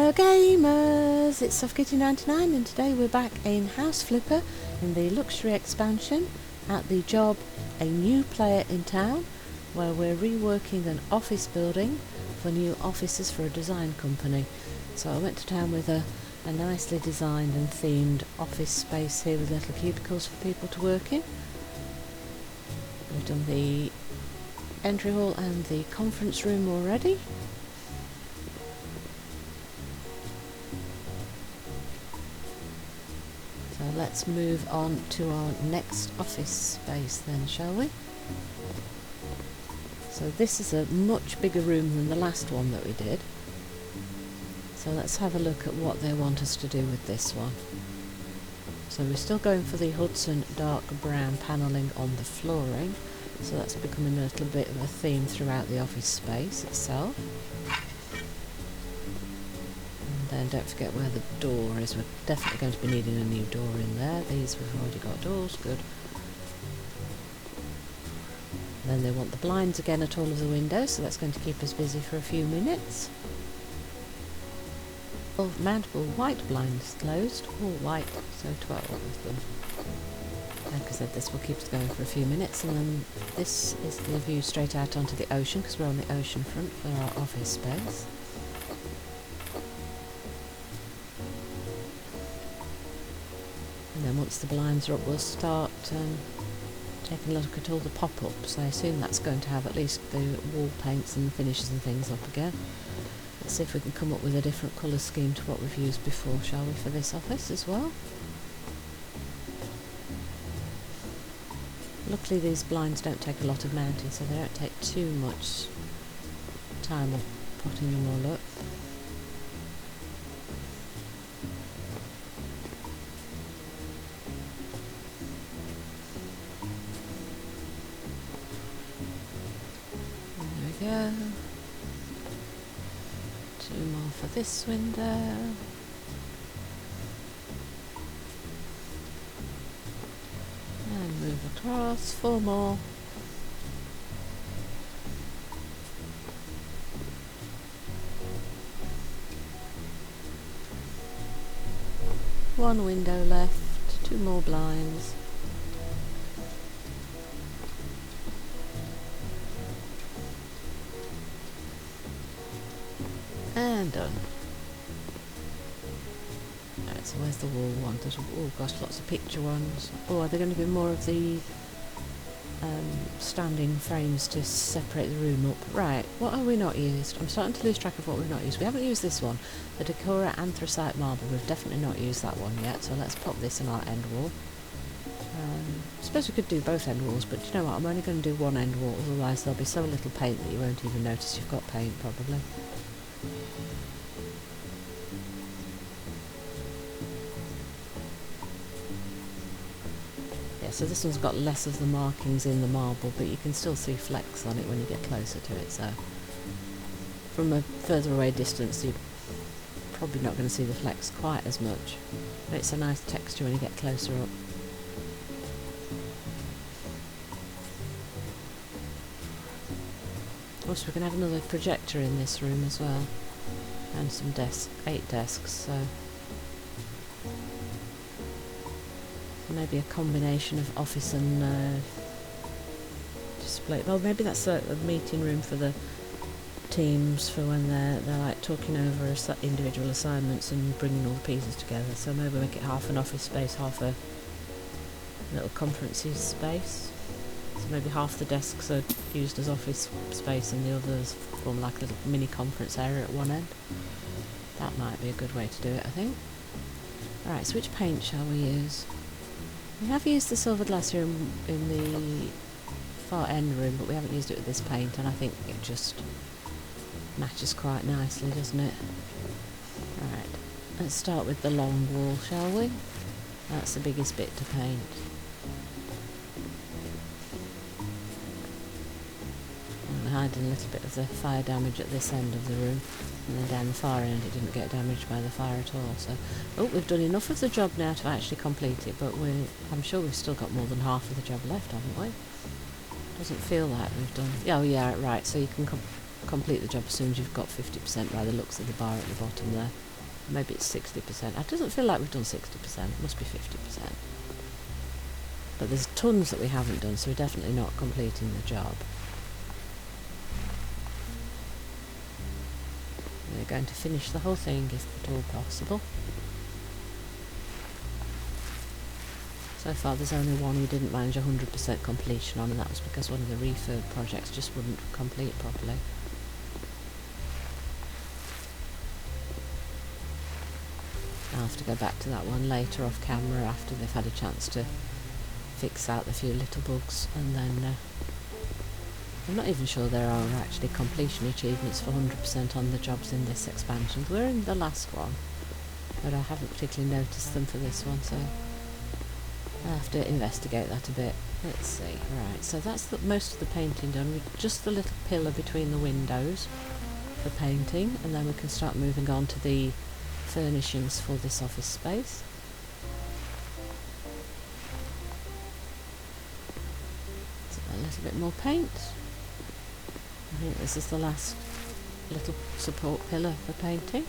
Hello gamers, it's SoftKitty99 and today we're back in House Flipper in the luxury expansion at the job A New Player in Town, where we're reworking an office building for new offices for a design company. So I went to town with a nicely designed and themed office space here with little cubicles for people to work in. We've done the entry hall and the conference room already. So let's move on to our next office space then, shall we? So this is a much bigger room than the last one that we did. So let's have a look at what they want us to do with this one. So we're still going for the Hudson dark brown panelling on the flooring. So that's becoming a little bit of a theme throughout the office space itself. And don't forget where the door is. We're definitely going to be needing a new door in there. These we've already got doors, good. And then they want the blinds again at all of the windows, so that's going to keep us busy for a few minutes. All mountable white blinds closed, all white, so 12 of them. Like I said, this will keep us going for a few minutes, and then this is the view straight out onto the ocean, because we're on the ocean front for our office space. And then once the blinds are up, we'll start taking a look at all the pop-ups. I assume that's going to have at least the wall paints and finishes and things up again. Let's see if we can come up with a different colour scheme to what we've used before, shall we, for this office as well? Luckily these blinds don't take a lot of mounting, so they don't take too much time of putting them all up. Go. 2 more for this window. And move across, 4 more. One window left, 2 more blinds. And done. Right, so where's the wall one? Oh gosh, lots of picture ones. Oh, are there going to be more of the standing frames to separate the room up? Right, what have we not used? I'm starting to lose track of what we've not used. We haven't used this one. The Decora Anthracite Marble. We've definitely not used that one yet, so let's pop this in our end wall. I suppose we could do both end walls, but you know what, I'm only going to do one end wall, otherwise there'll be so little paint that you won't even notice you've got paint, probably. Yeah, so this one's got less of the markings in the marble, but you can still see flecks on it when you get closer to it, so from a further away distance you're probably not going to see the flecks quite as much, but it's a nice texture when you get closer up. Also, we can have another projector in this room as well, and some 8 desks, so maybe a combination of office and display. Well, maybe that's a meeting room for the teams for when they're like talking over individual assignments and bringing all the pieces together. So maybe make it half an office space, half a little conferencey space. So maybe half the desks are used as office space and the others form like a little mini conference area at one end. That might be a good way to do it, I think. Alright, so which paint shall we use? We have used the silver glass here in the far end room, but we haven't used it with this paint, and I think it just matches quite nicely, doesn't it? Alright, let's start with the long wall, shall we? That's the biggest bit to paint. Hiding a little bit of the fire damage at this end of the room, and then down the far end it didn't get damaged by the fire at all. So, oh, we've done enough of the job now to actually complete it, but I'm sure we've still got more than half of the job left, haven't we? Doesn't feel like we've done. Oh yeah, right. So you can complete the job as soon as you've got 50% by the looks of the bar at the bottom there. Maybe it's 60%. It doesn't feel like we've done 60%. It must be 50%. But there's tons that we haven't done, so we're definitely not completing the job. We're going to finish the whole thing if at all possible. So far there's only one we didn't manage 100% completion on, and that was because one of the refurb projects just wouldn't complete properly. I'll have to go back to that one later off camera after they've had a chance to fix out the few little bugs, and then I'm not even sure there are actually completion achievements for 100% on the jobs in this expansion. We're in the last one, but I haven't particularly noticed them for this one, so I'll have to investigate that a bit. Let's see. Right, so that's most of the painting done, with just the little pillar between the windows for painting, and then we can start moving on to the furnishings for this office space. So a little bit more paint. I think this is the last little support pillar for painting.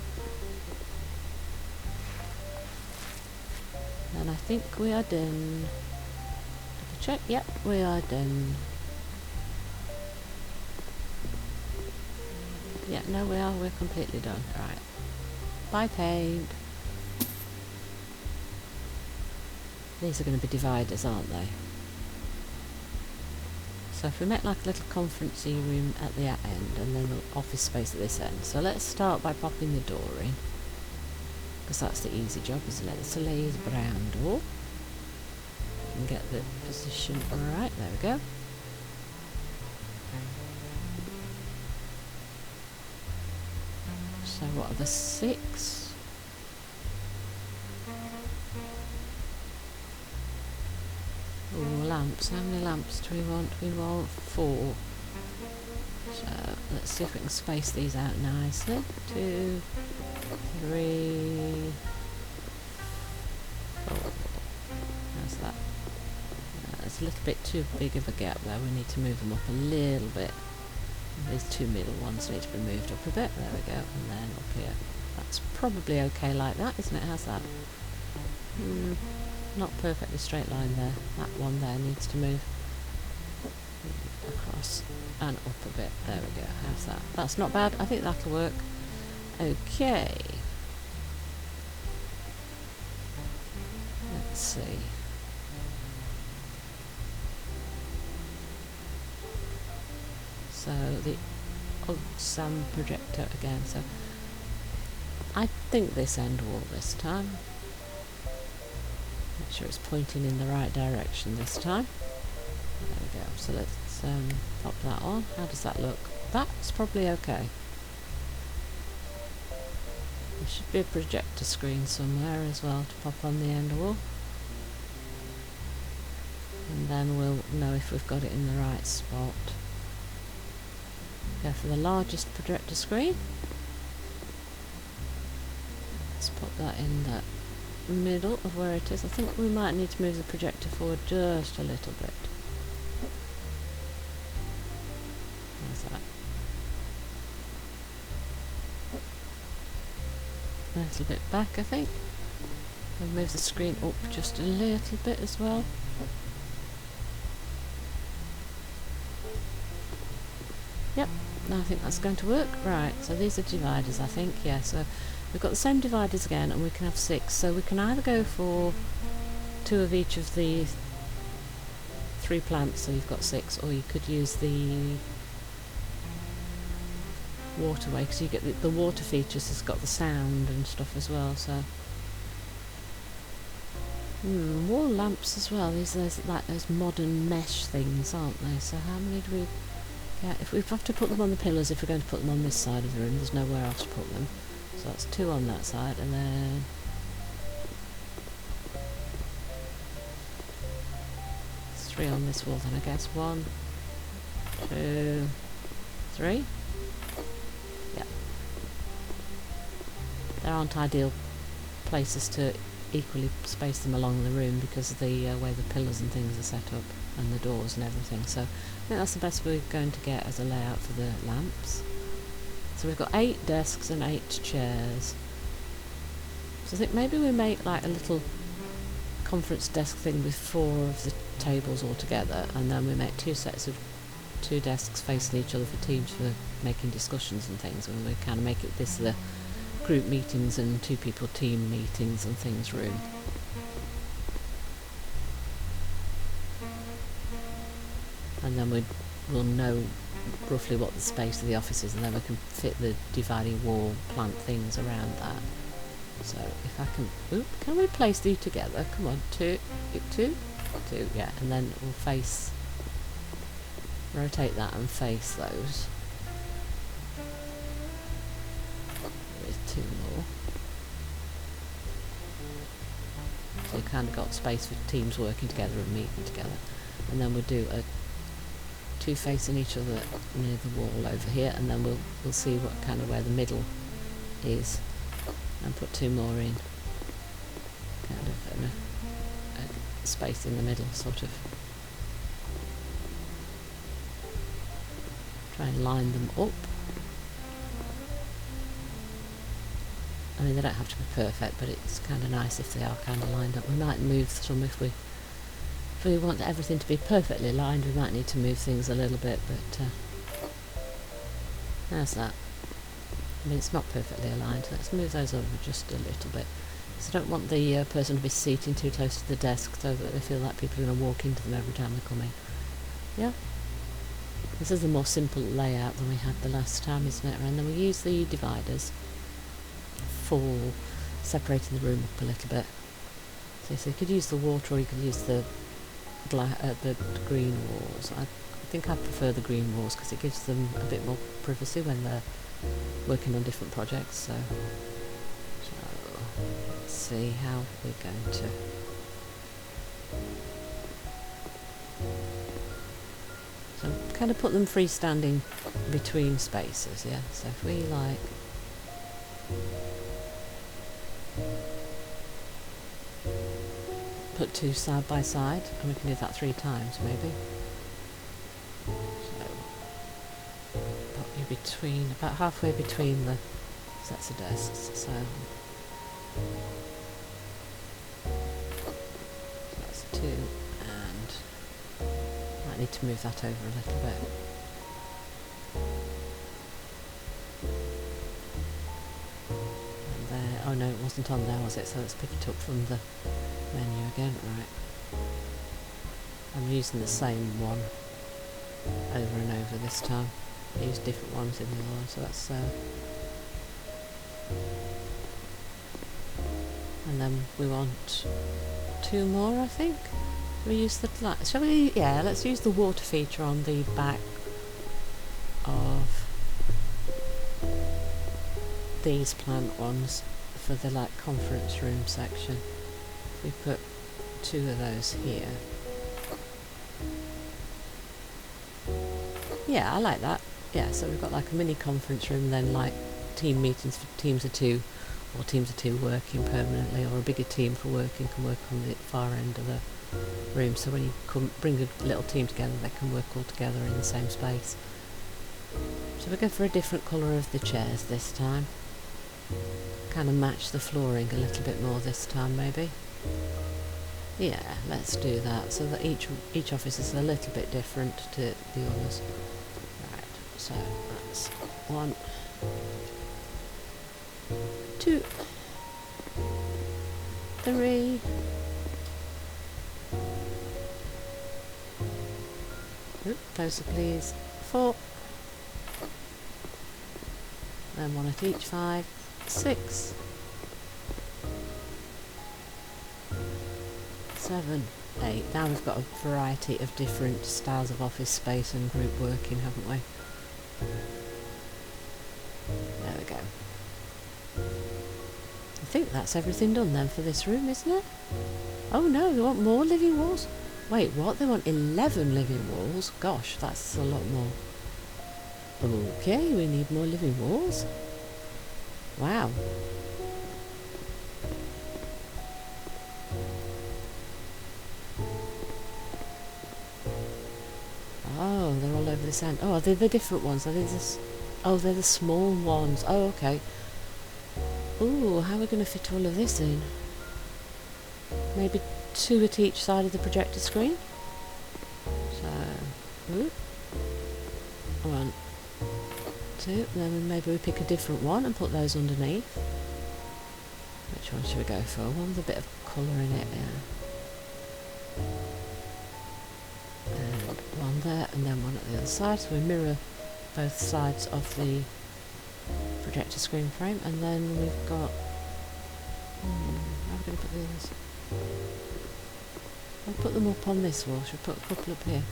And I think we are done. Double check. Yep, we are done. Yeah, no, we are. We're completely done. Right. Bye, paint. These are going to be dividers, aren't they? So if we make like a little conferencey room at the end and then an office space at this end. So let's start by popping the door in, because that's the easy job, isn't it? It's a laser brown door. And get the position right. There we go. So what are the 6? Oh, lamps. How many lamps do we want? We want 4. So let's see if we can space these out nicely. 2, 3, 4. How's that? It's a little bit too big of a gap there. We need to move them up a little bit. These 2 middle ones need to be moved up a bit. There we go. And then up here. That's probably okay like that, isn't it? How's that? Not perfectly straight line there. That one there needs to move across and up a bit. There we go. How's that? That's not bad. I think that'll work. Okay. Let's see. So the Sam projector again. So I think this end wall this time. Make sure it's pointing in the right direction this time. There we go. So let's pop that on. How does that look? That's probably okay. There should be a projector screen somewhere as well to pop on the end wall. And then we'll know if we've got it in the right spot. Go for the largest projector screen. Let's put that in the middle of where it is. I think we might need to move the projector forward just a little bit. How's that? A little bit back, I think. We'll move the screen up just a little bit as well. Yep, I think that's going to work. Right, so these are dividers, I think. Yeah, so we've got the same dividers again, and we can have 6. So we can either go for 2 of each of the 3 plants, so you've got 6, or you could use the waterway, because you get the water features has got the sound and stuff as well. So wall lamps as well. These are like those modern mesh things, aren't they? So how many do we get? If we have to put them on the pillars, if we're going to put them on this side of the room, there's nowhere else to put them. So that's 2 on that side, and then 3 on this wall. Then I guess 1, 2, 3. Yeah. There aren't ideal places to equally space them along the room because of the way the pillars and things are set up, and the doors and everything. So I think that's the best we're going to get as a layout for the lamps. So we've got 8 desks and 8 chairs. So I think maybe we make like a little conference desk thing with 4 of the tables all together, and then we make 2 sets of 2 desks facing each other for teams for making discussions and things, and we kind of make it this the group meetings and 2 people team meetings and things room. And then we'll know roughly what the space of the office is, and then we can fit the dividing wall plant things around that. So if I can we place these together? Come on, 2, yeah, and then we'll rotate that and face those. There's 2 more. So you've kind of got space for teams working together and meeting together. And then we'll do a 2 facing each other near the wall over here, and then we'll see what kind of where the middle is, and put 2 more in, kind of in a space in the middle, sort of. Try and line them up. I mean, they don't have to be perfect, but it's kind of nice if they are kind of lined up. We might move some if we want everything to be perfectly lined. We might need to move things a little bit, but there's that. I mean, it's not perfectly aligned. Let's move those over just a little bit. So I don't want the person to be seating too close to the desk so that they feel like people are going to walk into them every time they come in. Yeah? This is a more simple layout than we had the last time, isn't it? And then we use the dividers for separating the room up a little bit. So you could use the water, or you could use the green walls. I think I prefer the green walls because it gives them a bit more privacy when they're working on different projects. So let's see how we're going to. So kind of put them freestanding between spaces, yeah. So if we like put 2 side by side, and we can do that 3 times maybe. So put you between, about halfway between the sets of desks. So that's 2, and might need to move that over a little bit. And there, oh no, it wasn't on there, was it? So let's pick it up from the menu again. Right, I'm using the same one over and over this time. I use different ones in the other one, so that's and then we want 2 more, I think. We use the shall we? Yeah, let's use the water feature on the back of these plant ones for the conference room section. We put 2 of those here. Yeah, I like that. Yeah, so we've got like a mini conference room, then like team meetings for teams of 2, or teams of 2 working permanently, or a bigger team for working can work on the far end of the room. So when you bring a little team together, they can work all together in the same space. So we go for a different colour of the chairs this time. Kind of match the flooring a little bit more this time, maybe. Yeah, let's do that, so that each office is a little bit different to the others. Right, so that's 1, 2, 3. Oop, closer please. 4. Then 1 at each. 5, 6. 7, 8. Now we've got a variety of different styles of office space and group working, haven't we? There we go. I think that's everything done then for this room, isn't it? Oh no, they want more living walls? Wait, what? They want 11 living walls? Gosh, that's a lot more. Okay, we need more living walls. Wow. Oh, they're all over this end. Oh, are they the different ones? Are they this? Oh, they're the small ones. Oh, okay. Ooh, how are we going to fit all of this in? Maybe 2 at each side of the projector screen. So, 1, 2, and then maybe we pick a different one and put those underneath. Which one should we go for? One with a bit of colour in it, yeah. And one there, and then one at the other side, so we mirror both sides of the projector screen frame, and then we've got... how are we going to put the others? I'll put them up on this wall. Should we put a couple up here?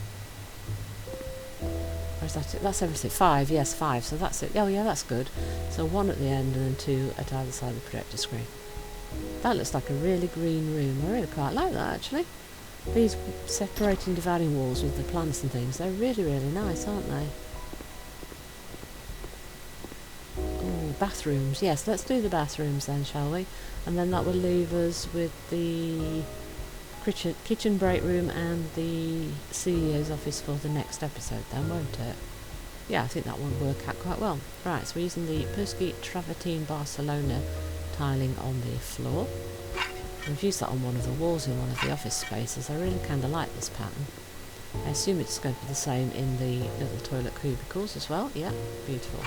Or is that it? That's everything. 5, yes, 5. So that's it. Oh yeah, that's good. So 1 at the end and then 2 at either side of the projector screen. That looks like a really green room. I really quite like that, actually. These separating, dividing walls with the plants and things, they're really, really nice, aren't they? Oh, bathrooms. Yes, let's do the bathrooms then, shall we? And then that will leave us with the kitchen break room and the CEO's office for the next episode then, won't it? Yeah, I think that will work out quite well. Right, so we're using the Persky Travertine Barcelona tiling on the floor. We've used that on one of the walls in one of the office spaces. I really kind of like this pattern. I assume it's going to be the same in the little toilet cubicles as well. Yeah, beautiful.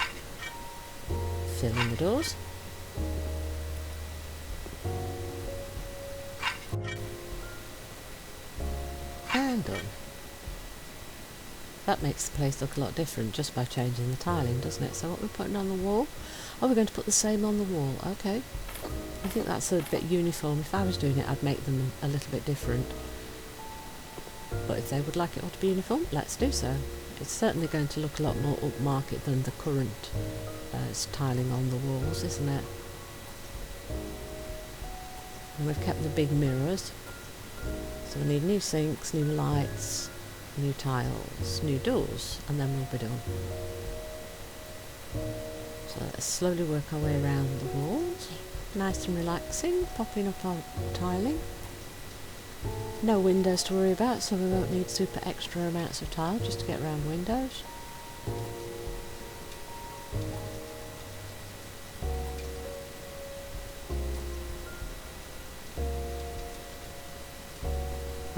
Fill in the doors. And done. That makes the place look a lot different just by changing the tiling, doesn't it? So what we're putting on the wall? Oh, we're going to put the same on the wall. Okay. I think that's a bit uniform. If I was doing it, I'd make them a little bit different. But if they would like it all to be uniform, let's do so. It's certainly going to look a lot more upmarket than the current tiling on the walls, isn't it? And we've kept the big mirrors. So we need new sinks, new lights, new tiles, new doors, and then we'll be done. So let's slowly work our way around the walls. Nice and relaxing, popping up our tiling. No windows to worry about, so we won't need super extra amounts of tile just to get around windows.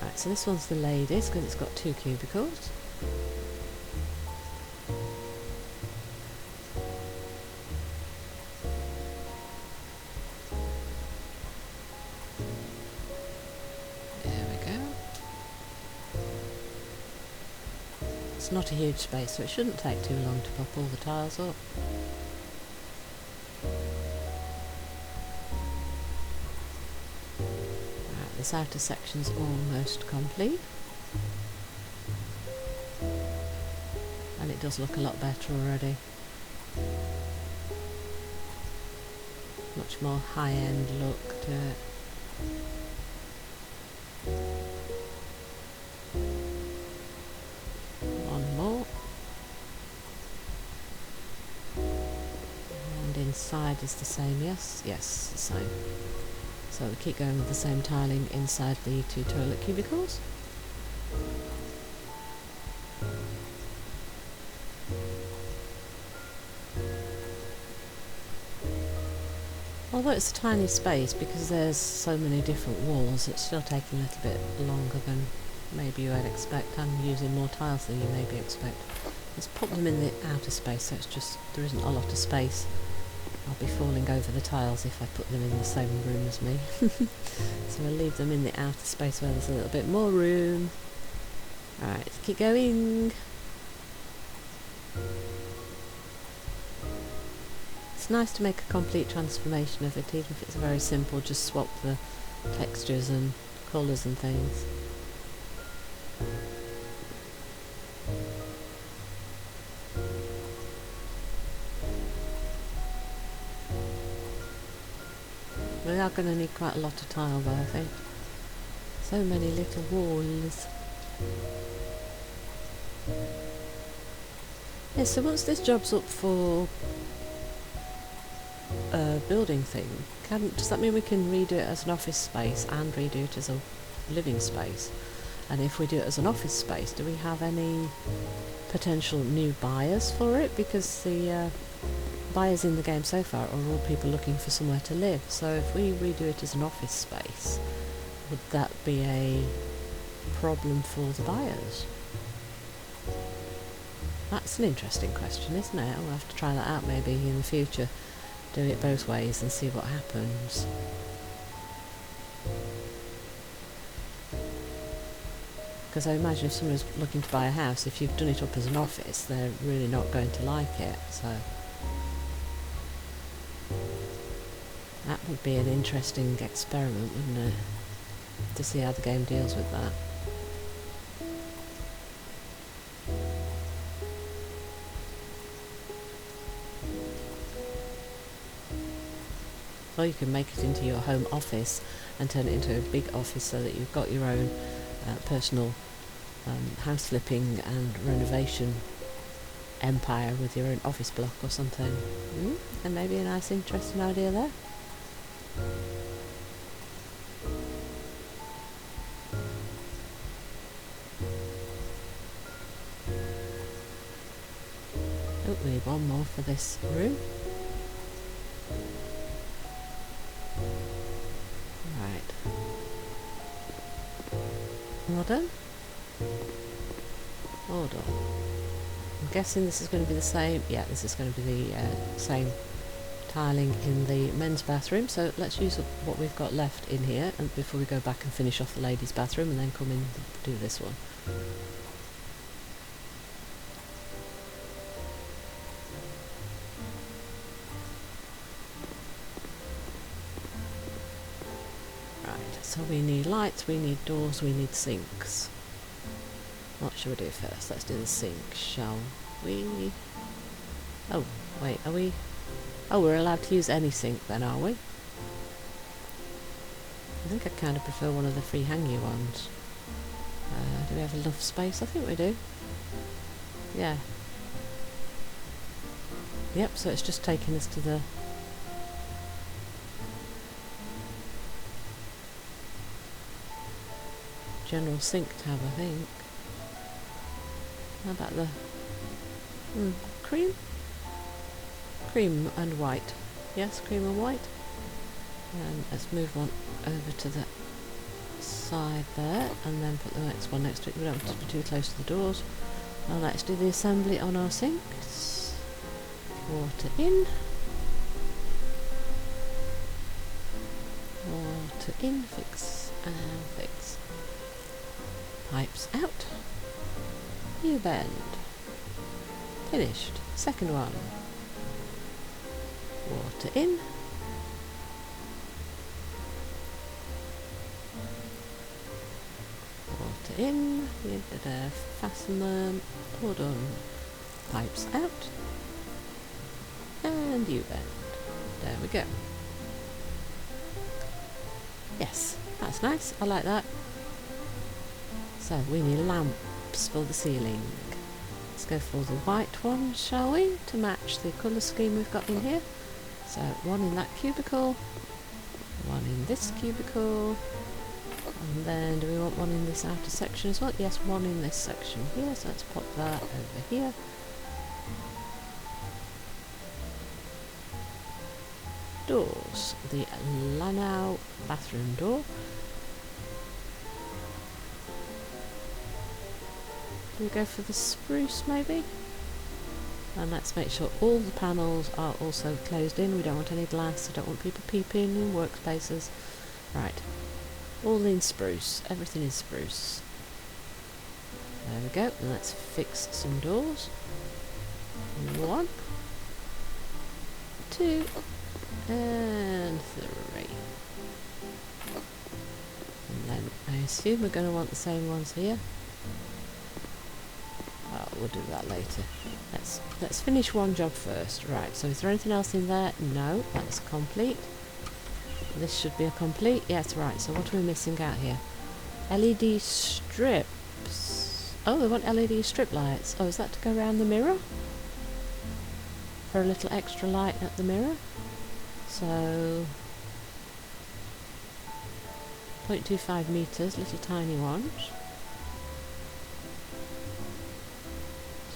Right, so this one's the ladies because it's got 2 cubicles. It's not a huge space, so it shouldn't take too long to pop all the tiles up. Right, this outer section's almost complete. And it does look a lot better already. Much more high-end look to it. Inside is the same, yes? Yes, the same. So we keep going with the same tiling inside the 2 toilet cubicles. Although it's a tiny space, because there's so many different walls, it's still taking a little bit longer than maybe you would expect. I'm using more tiles than you maybe expect. Let's put them in the outer space, so it's just, there isn't a lot of space. I'll be falling over the tiles if I put them in the same room as me. So I'll leave them in the outer space where there's a little bit more room. Alright, let's keep going. It's nice to make a complete transformation of it, even if it's very simple, just swap the textures and colours and things. We are going to need quite a lot of tile though, I think. So many little walls. Yeah, so once this job's up for a building thing, does that mean we can redo it as an office space and redo it as a living space? And if we do it as an office space, do we have any potential new buyers for it? Because the buyers in the game so far are all people looking for somewhere to live. So if we redo it as an office space, would that be a problem for the buyers? That's an interesting question, isn't it? We'll have to try that out maybe in the future. Do it both ways and see what happens. Because I imagine if someone's looking to buy a house, if you've done it up as an office, they're really not going to like it. So that would be an interesting experiment, wouldn't it? To see how the game deals with that. Or you can make it into your home office and turn it into a big office so that you've got your own personal house flipping and renovation empire with your own office block or something. And maybe a nice interesting idea there. Oh, we need one more for this room. Right. All done? All done. I'm guessing this is going to be the same. Yeah, this is going to be the same tiling in the men's bathroom. So let's use what we've got left in here and before we go back and finish off the ladies' bathroom and then come in and do this one. So we need lights, we need doors, we need sinks. What should we do first? Let's do the sink, shall we? Oh, wait, are we? Oh, we're allowed to use any sink then, are we? I think I kind of prefer one of the free hangy ones. Do we have enough space? I think we do. Yeah. Yep, so it's just taking us to the general sink tab, I think. How about the cream? Cream and white. Yes, cream and white. And let's move on over to the side there and then put the next one next to it. We don't want to be too close to the doors. Now let's do the assembly on our sinks. Water in. Water in, fix and fix. Pipes out. New bend. Finished. Second one. Water in. Water in. Fasten them. All done. Pipes out. And U-bend. There we go. Yes, that's nice. I like that. So we need lamps for the ceiling. Let's go for the white one, shall we, to match the colour scheme we've got in here. So one in that cubicle, one in this cubicle, and then do we want one in this outer section as well? Yes, one in this section here, so let's pop that over here. Doors, the Lanao bathroom door. Do we go for the spruce maybe? And let's make sure all the panels are also closed in. We don't want any glass, I don't want people peeping in workspaces. Right, all in spruce, everything is spruce. There we go, and let's fix some doors. 1, 2, and 3. And then I assume we're going to want the same ones here. Oh, we'll do that later. Let's finish one job first. Right, so is there anything else in there? No, that's complete. This should be a complete. Yes, right, so what are we missing out here? LED strips. Oh, they want LED strip lights. Oh, is that to go around the mirror? For a little extra light at the mirror? So 0.25 metres, little tiny ones.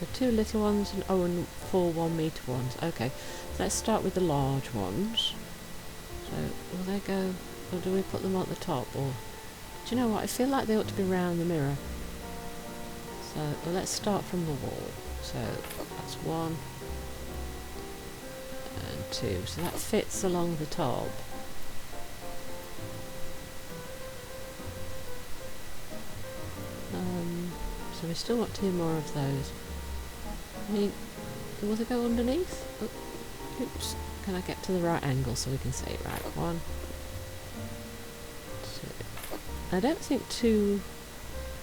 So 2 little ones and 4 1-metre ones. Okay, so let's start with the large ones. So will they go, or do we put them at the top, or do you know what? I feel like they ought to be round the mirror. So well, let's start from the wall. So that's 1 and 2. So that fits along the top. So we still want 2 more of those. I mean, will they go underneath? Oh, oops. Can I get to the right angle so we can see it? Right, 1, 2. I don't think 2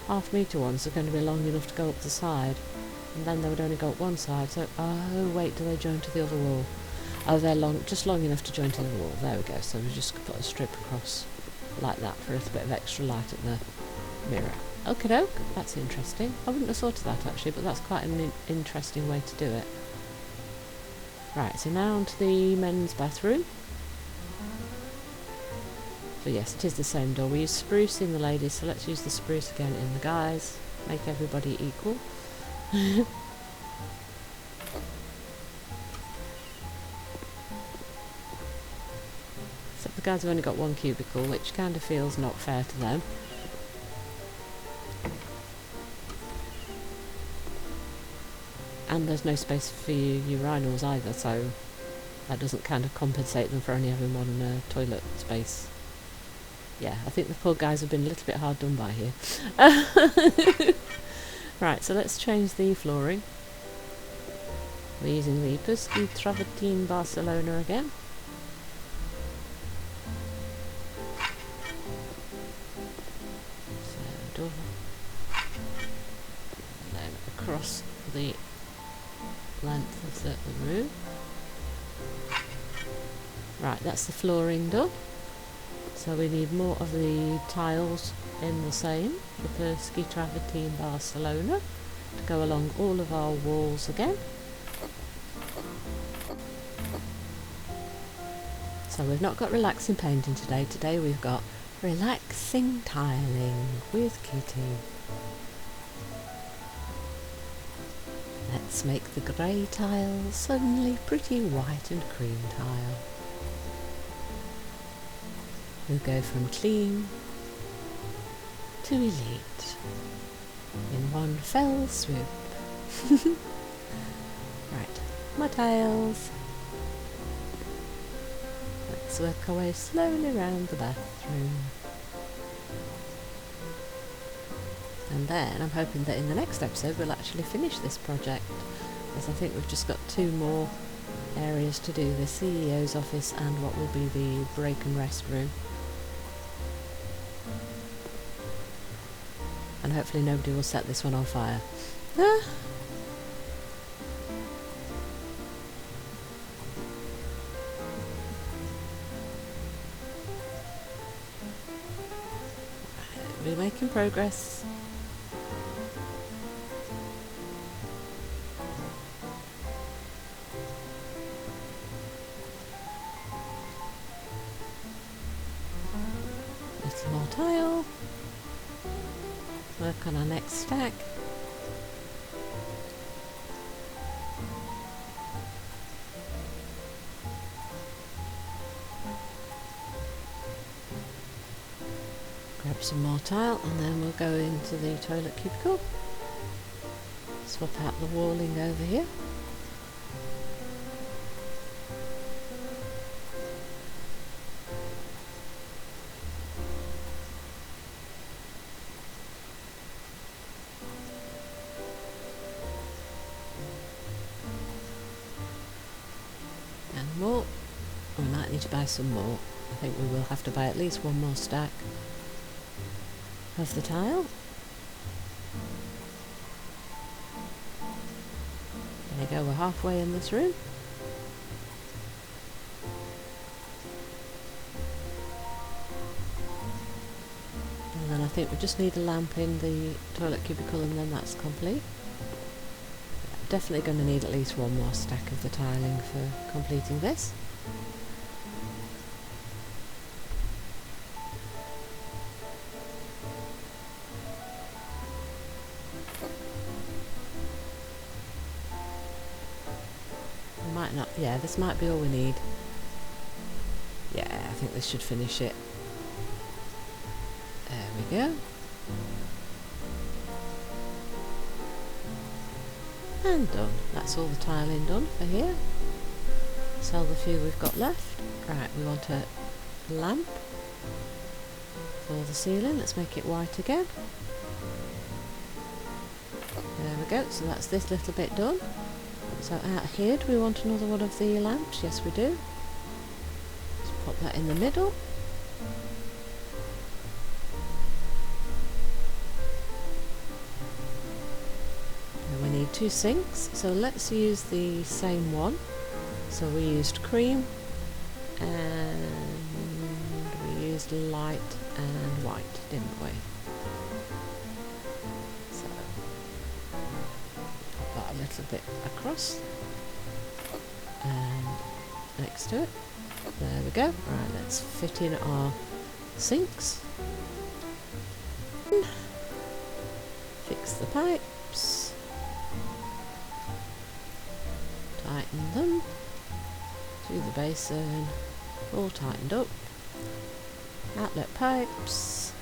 half-metre ones are going to be long enough to go up the side. And then they would only go up one side. So, oh wait, do they join to the other wall? Oh, they're just long enough to join to the wall. There we go. So we just put a strip across like that for a little bit of extra light at the mirror. Okie doke, that's interesting. I wouldn't have thought of that actually, but that's quite an interesting way to do it. Right, so now onto the men's bathroom. So yes, it is the same door. We use spruce in the ladies, so let's use the spruce again in the guys. Make everybody equal. Except the guys have only got 1 cubicle, which kind of feels not fair to them. And there's no space for you urinals either, so that doesn't kind of compensate them for only having 1 toilet space. Yeah, I think the poor guys have been a little bit hard done by here. Right, so let's change the flooring. We're using the Pesky Travertine Barcelona again. So door. And then across the length of the room. Right, that's the flooring done. So we need more of the tiles in the same, the Pesky Travertine Barcelona, to go along all of our walls again. So we've not got relaxing painting today. Today we've got relaxing tiling with Kitty. Let's make the grey tile suddenly pretty white and cream tile. We'll go from clean to elite in one fell swoop. Right, my tiles. Let's work our way slowly round the bathroom. And then I'm hoping that in the next episode we'll actually finish this project, as I think we've just got 2 more areas to do, the CEO's office and what will be the break and rest room. And hopefully nobody will set this one on fire. Ah. We're making progress. Little more tile. Work on our next stack. Grab some more tile and then we'll go into the toilet cubicle. Swap out the walling over here. And more. We might need to buy some more. I think we will have to buy at least 1 more stack of the tile. There you go, we're halfway in this room. And then I think we just need a lamp in the toilet cubicle and then that's complete. Definitely going to need at least 1 more stack of the tiling for completing this. might not. Yeah, this might be all we need. Yeah, I think this should finish it. There we go. And done. That's all the tiling done for here. Sell the few we've got left. Right, we want a lamp for the ceiling. Let's make it white again. There we go. So that's this little bit done. So out here, do we want another one of the lamps? Yes, we do. Let's pop that in the middle. And we need 2 sinks, so let's use the same one. So we used cream, and we used light and white, didn't we? So pop that a little bit across and next to it. There we go. Right, let's fit in our sinks. Fix the pipes. Tighten them. Do the basin. All tightened up. Outlet pipes.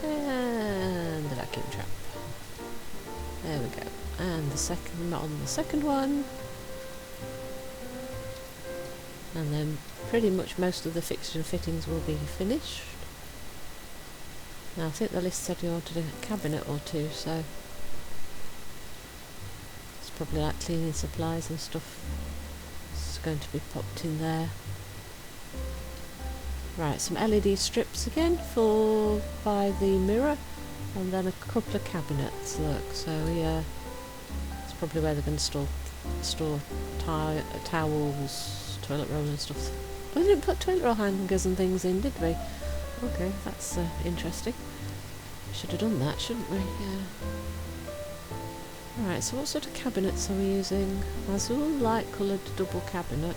And the vacuum trap. There we go. And the second on the second one. And then pretty much most of the fixtures and fittings will be finished. Now I think the list said you wanted a cabinet or 2, so it's probably like cleaning supplies and stuff. It's going to be popped in there. Right, some LED strips again by the mirror, and then a couple of cabinets. Look, so yeah, it's probably where they're going to store towels, toilet roll and stuff. We didn't put toilet roll hangers and things in, did we? Okay, that's interesting. Should have done that, shouldn't we? Yeah. Right, so what sort of cabinets are we using? Azul light coloured double cabinet.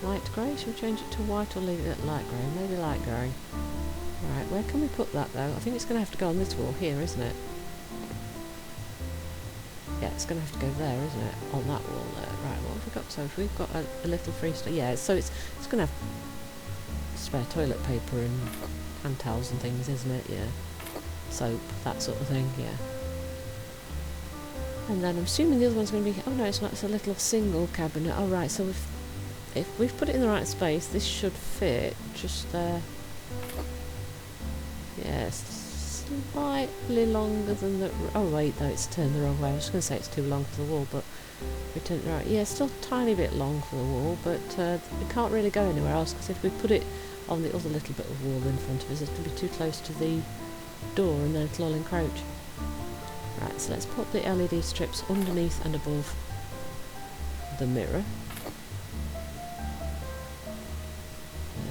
Light grey, should we change it to white or leave it at light grey? Maybe light grey. Right, where can we put that though? I think it's going to have to go on this wall here, isn't it? Yeah, it's going to have to go there, isn't it? On that wall there. Right, what have we got? So we've got a little freestyle. Yeah, so it's going to have spare toilet paper and hand towels and things, isn't it? Yeah. Soap, that sort of thing, yeah. And then I'm assuming the other one's going to be... Oh no, it's not. It's a little single cabinet. Oh right, so if we've put it in the right space, this should fit just there. Yes, slightly longer than the... Oh wait, though, it's turned the wrong way. I was going to say it's too long for the wall, but we turned it right. Yeah, still a tiny bit long for the wall, but it can't really go anywhere else, because if we put it on the other little bit of wall in front of us, it'll be too close to the door and then it'll all encroach. Right, so let's put the LED strips underneath and above the mirror.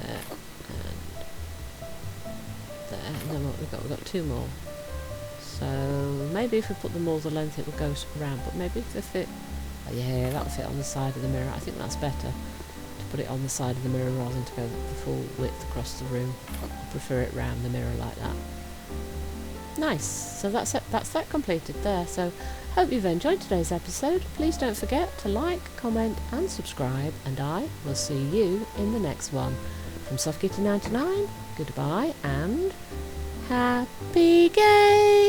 There, and there, and then what we've got 2 more. So maybe if we put them all the length it will go around, but maybe if they fit... Oh yeah, that'll fit on the side of the mirror. I think that's better, to put it on the side of the mirror rather than to go the full width across the room. I prefer it round the mirror like that. Nice, so that's that completed there. So hope you've enjoyed today's episode. Please don't forget to like, comment and subscribe, and I will see you in the next one. From Soft Kitty 99, goodbye and happy games!